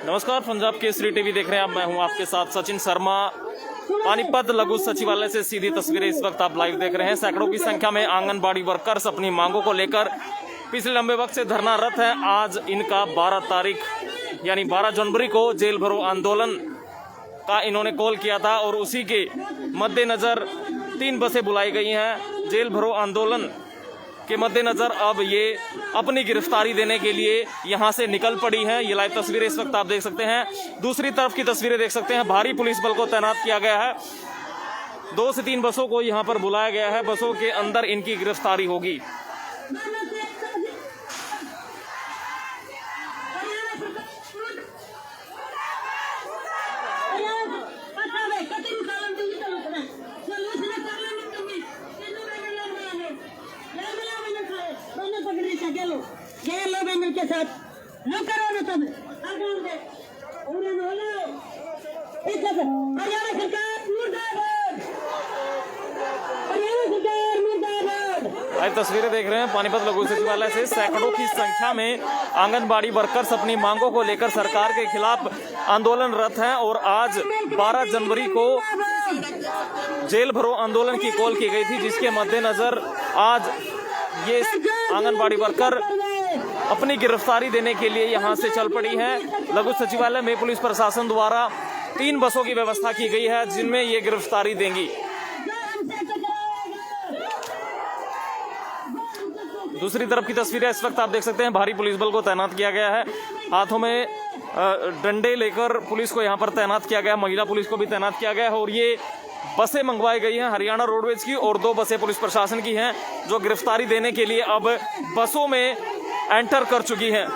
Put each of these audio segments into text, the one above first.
नमस्कार, पंजाब केसरी टीवी देख रहे हैं आप। मैं हूं आपके साथ सचिन शर्मा। पानीपत लघु सचिवालय से सीधी तस्वीरें इस वक्त आप लाइव देख रहे हैं। सैकड़ों की संख्या में आंगनबाड़ी वर्कर्स अपनी मांगों को लेकर पिछले लंबे वक्त से धरनारत हैं। आज इनका 12 तारीख यानी 12 जनवरी को जेल भरो आंदोलन का इन्होंने कॉल किया था और उसी के मद्देनजर 3 बसें बुलाई गई हैं। जेल भरो आंदोलन के मद्देनजर अब ये अपनी गिरफ्तारी देने के लिए यहां से निकल पड़ी हैं। ये लाइव तस्वीरें इस वक्त आप देख सकते हैं। दूसरी तरफ की तस्वीरें देख सकते हैं। भारी पुलिस बल को तैनात किया गया है। 2 से 3 बसों को यहां पर बुलाया गया है। बसों के अंदर इनकी गिरफ्तारी होगी। ये लोग इनके साथ लो करो ना सब हरियाणा सरकार मुर्दाबाद, हरियाणा सरकार मुर्दाबाद। लाइव तस्वीरें देख रहे हैं। पानीपत लघु सचिवालय से सैकड़ों की संख्या में आंगनबाड़ी वर्कर्स अपनी मांगों को लेकर सरकार के खिलाफ आंदोलनरत हैं और आज 12 जनवरी को जेल भरो आंदोलन की कॉल की गई थी, जिसके मद्देनजर आज ये आंगनबाड़ी वर्कर अपनी गिरफ्तारी देने के लिए यहां से चल पड़ी हैं। लघु सचिवालय में पुलिस प्रशासन द्वारा 3 बसों की व्यवस्था की गई है, जिनमें ये गिरफ्तारी देंगी। दूसरी तरफ की तस्वीरें इस वक्त आप देख सकते हैं। भारी पुलिस बल को तैनात किया गया है। हाथों में डंडे लेकर पुलिस को यहां पर तैनात किया गया। महिला पुलिस को भी तैनात किया गया है और ये बसें मंगवाई गई हैं हरियाणा रोडवेज की और 2 बसें पुलिस प्रशासन की हैं, जो गिरफ्तारी देने के लिए अब बसों में एंटर कर चुकी हैं।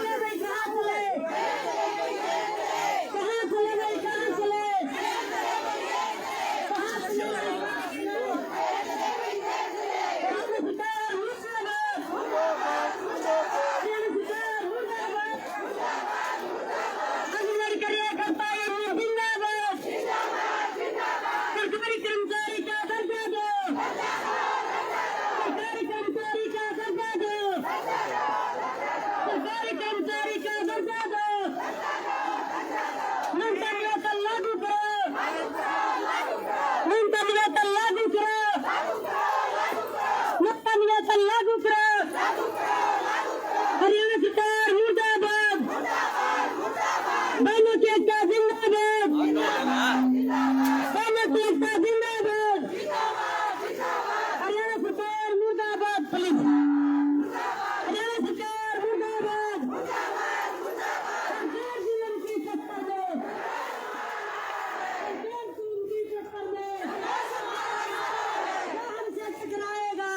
हरियाणा सरकार मुर्दाबाद, बहनों की एकता जिंदाबाद, बहनों की एकता जिंदाबाद, हरियाणा सरकार मुर्दाबाद, पुलिस हरियाणा सरकार मुर्दाबाद, सरकार जुल्म की टक्कर दे, सरकार जुल्म की टक्कर दे, जो हमसे टकराएगा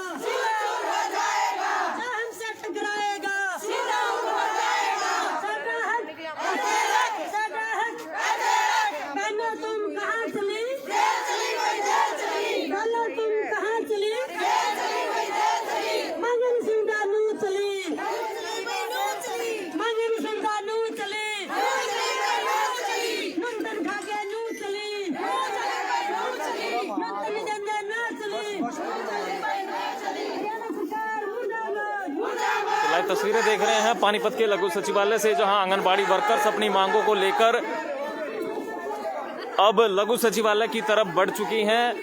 लाइव तस्वीरें देख रहे हैं पानीपत के लघु सचिवालय से, जहां आंगनबाड़ी वर्कर्स अपनी मांगों को लेकर अब लघु सचिवालय की तरफ बढ़ चुकी हैं।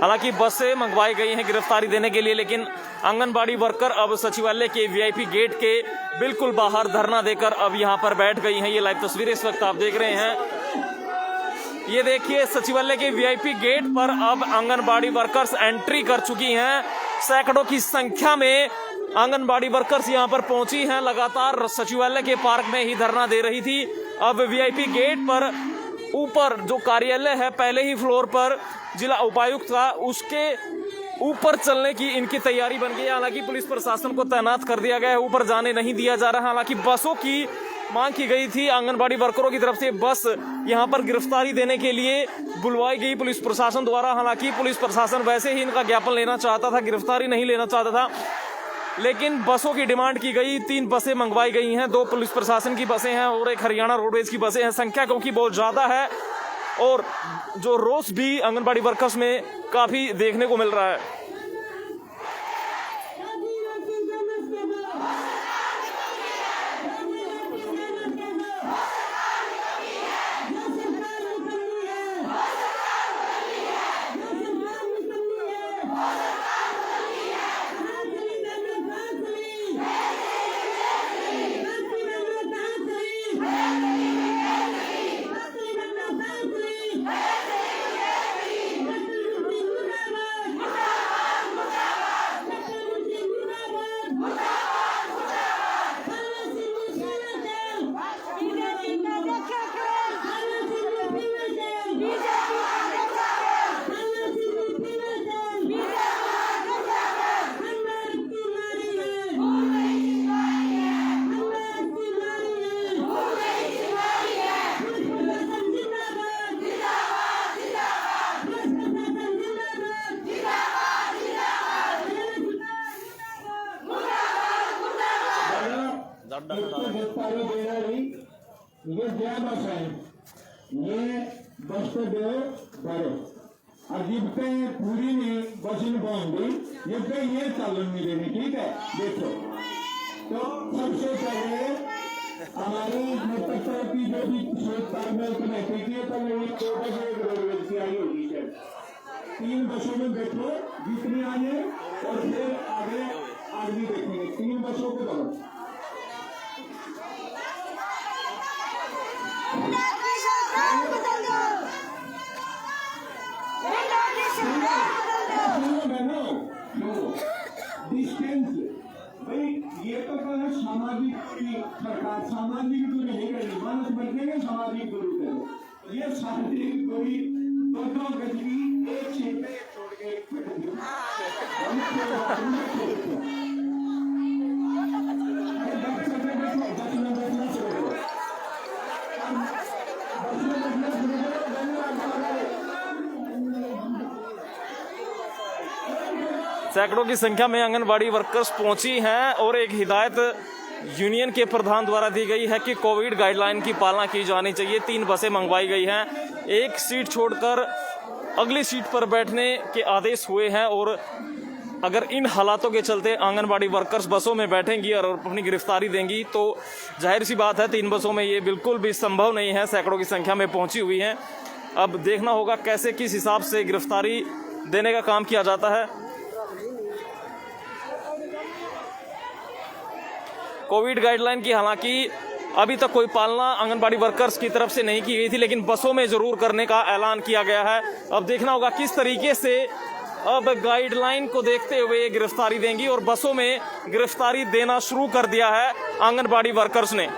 हालांकि बसें मंगवाई गई हैं गिरफ्तारी देने के लिए, लेकिन आंगनबाड़ी वर्कर अब सचिवालय के वीआईपी गेट के बिल्कुल बाहर धरना देकर अब यहां पर बैठ गई हैं। ये लाइव तस्वीरें इस वक्त आप देख रहे हैं। ये देखिए, सचिवालय के वीआईपी गेट पर अब आंगनबाड़ी वर्कर्स एंट्री कर चुकी हैं। सैकड़ों की संख्या में आंगनबाड़ी वर्कर्स यहां पर पहुंची हैं। लगातार सचिवालय के पार्क में ही धरना दे रही थी। अब वीआईपी गेट पर ऊपर जो कार्यालय है, पहले ही फ्लोर पर जिला उपायुक्त का, उसके ऊपर चलने की इनकी तैयारी बन गई है। हालांकि पुलिस प्रशासन को तैनात कर दिया गया है, ऊपर जाने नहीं दिया जा रहा। हालांकि बसों की मांग की गई थी आंगनबाड़ी वर्करों की तरफ से, बस यहां पर गिरफ्तारी देने के लिए बुलवाई गई पुलिस प्रशासन द्वारा। हालांकि पुलिस प्रशासन वैसे ही इनका ज्ञापन लेना चाहता था, गिरफ्तारी नहीं लेना चाहता था। लेकिन बसों की डिमांड की गई, 3 बसें मंगवाई गई हैं, 2 पुलिस प्रशासन की बसें हैं और एक हरियाणा रोडवेज की बसें हैं। संख्या क्योंकि बहुत ज़्यादा है और जो रोष भी आंगनबाड़ी वर्कर्स में काफ़ी देखने को मिल रहा है। गिरफ्तारी देना ही ये जया बस है, ये बस पे दो बड़ो और जिबते पूरी नहीं बस इन बाउंड्री ये पे ये चालन नहीं देनी, ठीक है। देखो तो सबसे पहले हमारी नेतृत्व की जो भी स्टेट तालमेल कमेटी की है, पहले एक 2 बस एक रोडवेज की आई होगी सर, 3 बसों में बैठो जितनी आए और फिर आगे आदमी देखेंगे, 3 बसों को दो। डिस्टेंस भाई ये तो कहना सामाजिक की सरकार सामाजिक दूरी नहीं करनी, मानस बनने में सामाजिक दूरी करो, ये सामाजिक दूरी 2 गज की एक सीट पे छोड़ के सैकड़ों की संख्या में आंगनबाड़ी वर्कर्स पहुंची हैं और एक हिदायत यूनियन के प्रधान द्वारा दी गई है कि कोविड गाइडलाइन की पालना की जानी चाहिए। 3 बसें मंगवाई गई हैं, एक सीट छोड़कर अगली सीट पर बैठने के आदेश हुए हैं और अगर इन हालातों के चलते आंगनबाड़ी वर्कर्स बसों में बैठेंगी और अपनी गिरफ्तारी देंगी तो जाहिर सी बात है 3 बसों में ये बिल्कुल भी संभव नहीं है, सैकड़ों की संख्या में पहुंची हुई हैं। अब देखना होगा कैसे किस हिसाब से गिरफ्तारी देने का काम किया जाता है। कोविड गाइडलाइन की हालांकि अभी तक कोई पालना आंगनबाड़ी वर्कर्स की तरफ से नहीं की गई थी, लेकिन बसों में जरूर करने का ऐलान किया गया है। अब देखना होगा किस तरीके से अब गाइडलाइन को देखते हुए गिरफ्तारी देंगी और बसों में गिरफ्तारी देना शुरू कर दिया है आंगनबाड़ी वर्कर्स ने।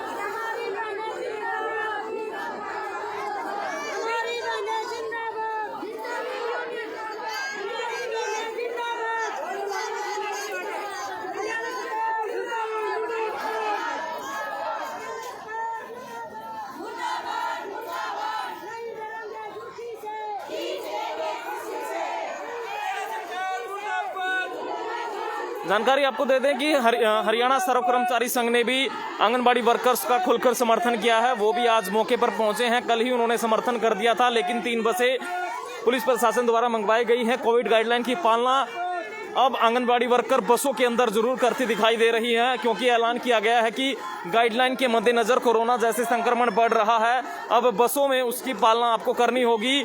जानकारी आपको दे दें कि हरियाणा सर्व कर्मचारी संघ ने भी आंगनबाड़ी वर्कर्स का खुलकर समर्थन किया है। वो भी आज मौके पर पहुंचे हैं, कल ही उन्होंने समर्थन कर दिया था, लेकिन 3 बसें पुलिस प्रशासन द्वारा मंगवाई गई हैं। कोविड गाइडलाइन की पालना अब आंगनबाड़ी वर्कर बसों के अंदर जरूर करती दिखाई दे रही है, क्योंकि ऐलान किया गया है कि गाइडलाइन के मद्देनजर कोरोना जैसे संक्रमण बढ़ रहा है, अब बसों में उसकी पालना आपको करनी होगी।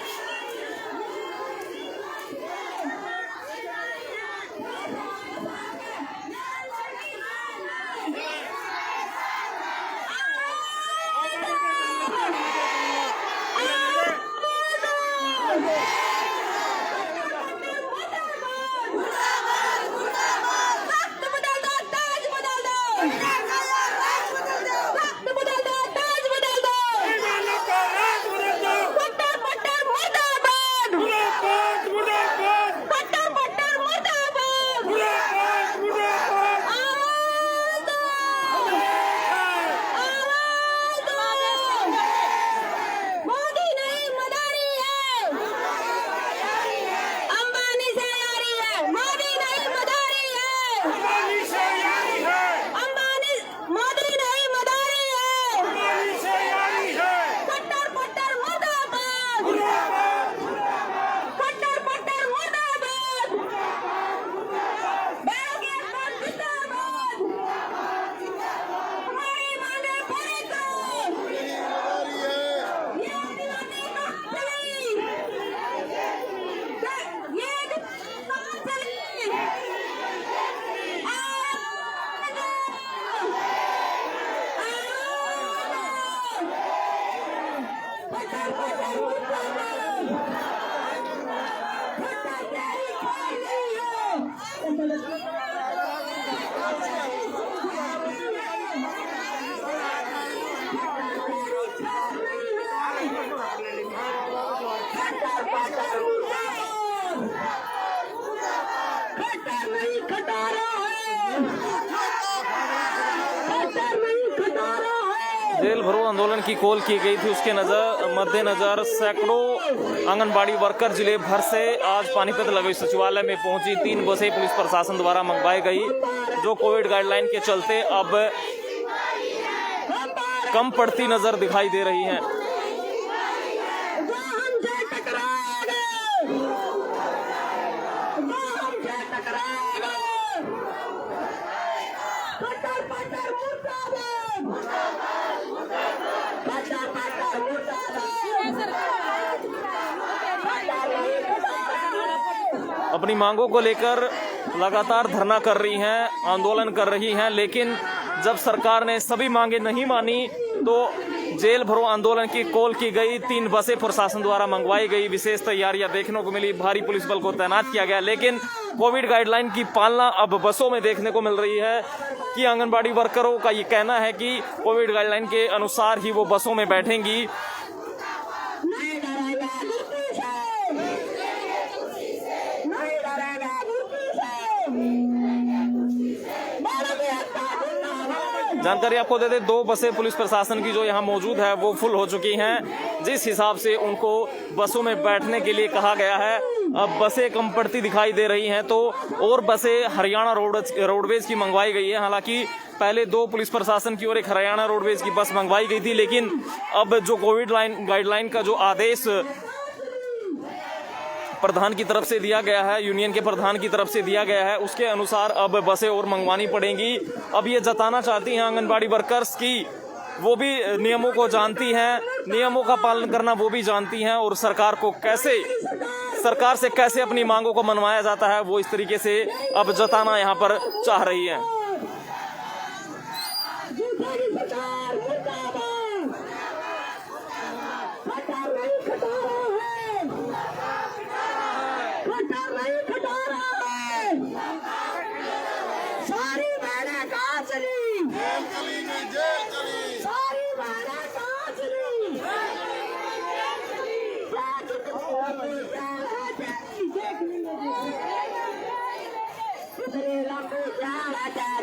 जेल भरो आंदोलन की कॉल की गई थी, उसके मद्देनजर सैकड़ों आंगनबाड़ी वर्कर जिले भर से आज पानीपत लगोई सचिवालय में पहुंची। 3 बसें पुलिस प्रशासन द्वारा मंगवाई गई, जो कोविड गाइडलाइन के चलते अब कम पड़ती नजर दिखाई दे रही हैं। अपनी मांगों को लेकर लगातार धरना कर रही हैं, आंदोलन कर रही हैं, लेकिन जब सरकार ने सभी मांगे नहीं मानी तो जेल भरो आंदोलन की कॉल की गई। 3 बसें प्रशासन द्वारा मंगवाई गई, विशेष तैयारियां देखने को मिली, भारी पुलिस बल को तैनात किया गया, लेकिन कोविड गाइडलाइन की पालना अब बसों में देखने को मिल रही है कि आंगनबाड़ी वर्करों का ये कहना है कि कोविड गाइडलाइन के अनुसार ही वो बसों में बैठेंगी। जानकारी आपको दे दें, 2 बसें पुलिस प्रशासन की जो यहाँ मौजूद है वो फुल हो चुकी हैं। जिस हिसाब से उनको बसों में बैठने के लिए कहा गया है, अब बसें कम पड़ती दिखाई दे रही हैं, तो और बसें हरियाणा रोडवेज की मंगवाई गई है। हालांकि पहले 2 पुलिस प्रशासन की और एक हरियाणा रोडवेज की बस मंगवाई गई थी, लेकिन अब जो कोविड गाइडलाइन का जो आदेश प्रधान की तरफ से दिया गया है, यूनियन के प्रधान की तरफ से दिया गया है, उसके अनुसार अब बसें और मंगवानी पड़ेंगी। अब ये जताना चाहती हैं आंगनबाड़ी वर्कर्स की वो भी नियमों को जानती हैं, नियमों का पालन करना वो भी जानती हैं, और सरकार से कैसे अपनी मांगों को मनवाया जाता है वो इस तरीके से अब जताना यहाँ पर चाह रही है।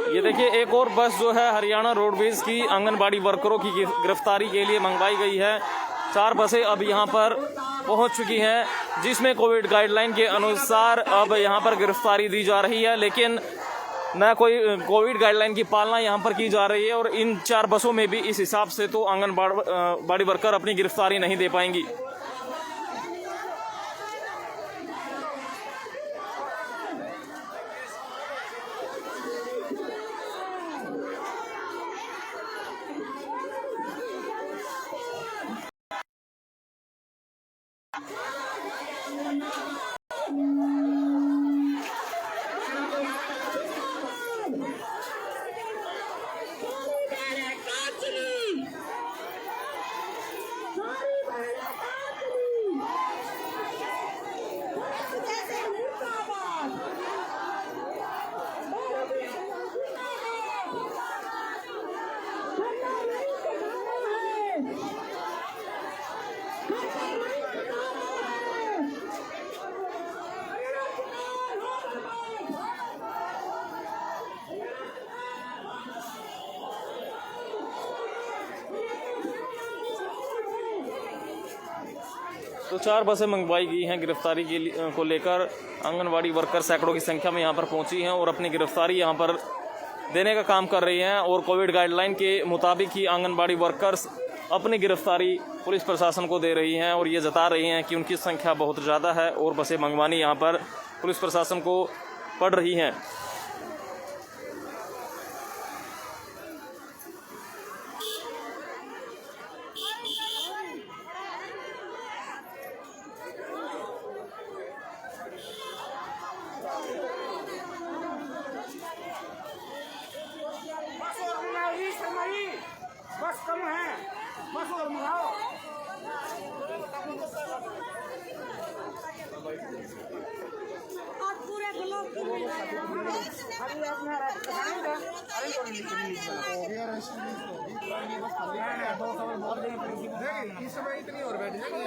ये देखिए, एक और बस जो है हरियाणा रोडवेज की आंगनबाड़ी वर्करों की गिरफ्तारी के लिए मंगवाई गई है। 4 बसें अब यहाँ पर पहुँच चुकी हैं, जिसमें कोविड गाइडलाइन के अनुसार अब यहाँ पर गिरफ्तारी दी जा रही है, लेकिन न कोई कोविड गाइडलाइन की पालना यहाँ पर की जा रही है। और इन 4 बसों में भी इस हिसाब से तो आंगनबाड़ी वर्कर अपनी गिरफ्तारी नहीं दे पाएंगी। तो 4 बसें मंगवाई गई हैं गिरफ्तारी को लेकर। आंगनवाड़ी वर्कर सैकड़ों की संख्या में यहाँ पर पहुँची हैं और अपनी गिरफ्तारी यहाँ पर देने का काम कर रही हैं। और कोविड गाइडलाइन के मुताबिक ही आंगनबाड़ी वर्कर्स अपनी गिरफ्तारी पुलिस प्रशासन को दे रही हैं और ये जता रही हैं कि उनकी संख्या बहुत ज़्यादा है और बसें मंगवानी यहाँ पर पुलिस प्रशासन को पड़ रही हैं। बस कम है, बस और मंगाओ। आप पूरे ब्लॉक को अभी अपना इस समय इतनी और बैठ जाएगी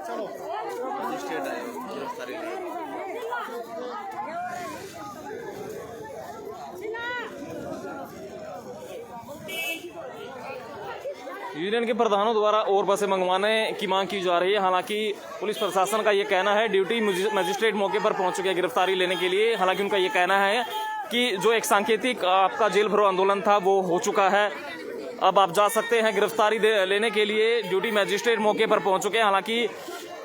चलो यूनियन के प्रधानों द्वारा और बसें मंगवाने की मांग की जा रही है। हालांकि पुलिस प्रशासन का ये कहना है, ड्यूटी मजिस्ट्रेट मौके पर पहुंच चुके हैं गिरफ्तारी लेने के लिए। हालांकि उनका ये कहना है कि जो एक सांकेतिक आपका जेल भरो आंदोलन था वो हो चुका है, अब आप जा सकते हैं गिरफ्तारी लेने के लिए। ड्यूटी मजिस्ट्रेट मौके पर पहुंच चुके हैं। हालांकि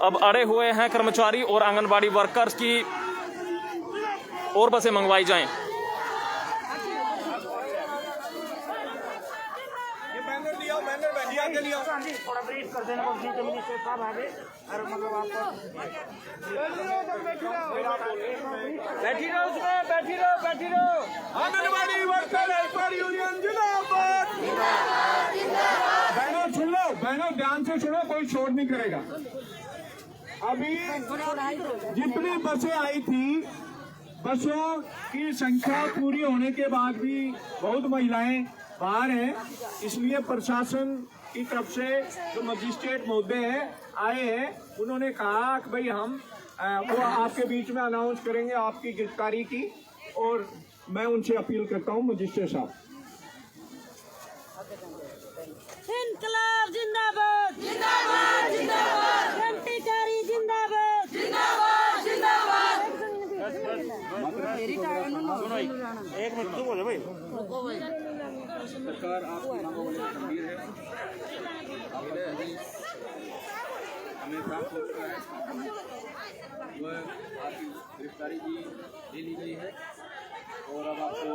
अब अड़े हुए हैं कर्मचारी और आंगनबाड़ी वर्कर्स की और बसें मंगवाई जाएं। थोड़ा ब्रीफ कर देना मिनिस्टर साहब आगे और मतलब आपको बैठी रहो आंगनबाड़ी वर्कर हेल्पर यूनियन जिंदाबाद। बहनों सुन लो, बहनों ध्यान से सुनो, कोई शोर नहीं करेगा। अभी जितनी बसें आई थी, बसों की संख्या पूरी होने के बाद भी बहुत महिलाएं बाहर हैं, इसलिए प्रशासन की तरफ से जो मजिस्ट्रेट महोदय हैं आए हैं, उन्होंने कहा कि भाई हम वो आपके बीच में अनाउंस करेंगे आपकी गिरफ्तारी की, और मैं उनसे अपील करता हूं मजिस्ट्रेट साहब। इनकलाब जिंदाबाद जिंदाबाद जिंदाबाद, क्रांतिकारी जिंदाबाद जिंदाबाद जिंदाबाद। एक मिनट चुप हो जाओ भाई। सरकार आपकी मांगों को लेकर गंभीर है। हमें प्राप्त हो चुका है, वह आपकी गिरफ्तारी की ले ली गई है और अब आपको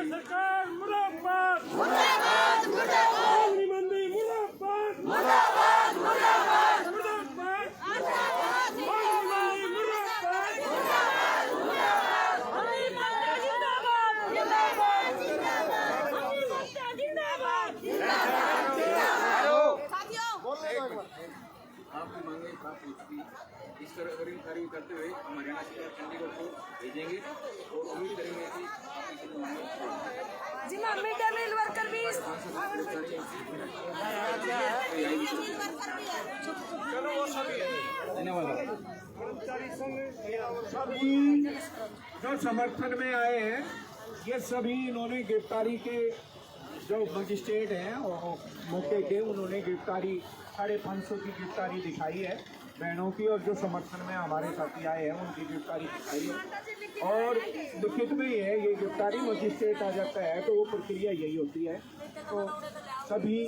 सरकार मुर्दाबाद मुर्दाबाद मुर्दाबाद, मंदी मुर्दाबाद मुर्दाबाद मुर्दाबाद मुर्दाबाद मुर्दाबाद आपकी मांगें प्राप्त हो चुकी। इस तरह कार्य करते हुए हम हरियाणा सरकार चंडीगढ़ को भेजेंगे और उम्मीद करेंगे कि आपकी सभी मांगें जिला मिड डे मील वर्कर भी कर्मचारी संघ सभी जो समर्थन में आए हैं, ये सभी इन्होंने गिरफ्तारी के जो मजिस्ट्रेट हैं और मौके के, उन्होंने गिरफ्तारी 550 की गिरफ्तारी दिखाई है बहनों की, और जो समर्थन में हमारे साथी आए हैं उनकी गिरफ्तारी दिखाई है। और लिखित में ही है, ये गिरफ्तारी मजिस्ट्रेट आ जाता है तो वो प्रक्रिया यही होती है। तो सभी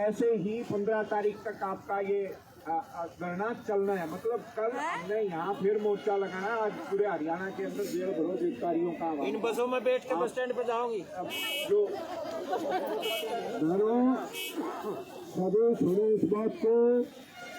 ऐसे ही 15 तारीख तक आपका ये धरना चलना है। मतलब कल हमने यहाँ फिर मोर्चा लगाना है। आज पूरे हरियाणा के अंदर जेल भरो गिरफ्तारियों का इन बसों में बैठ के बस स्टैंड पे जाओगी। अब जो सभी सुने इस बात को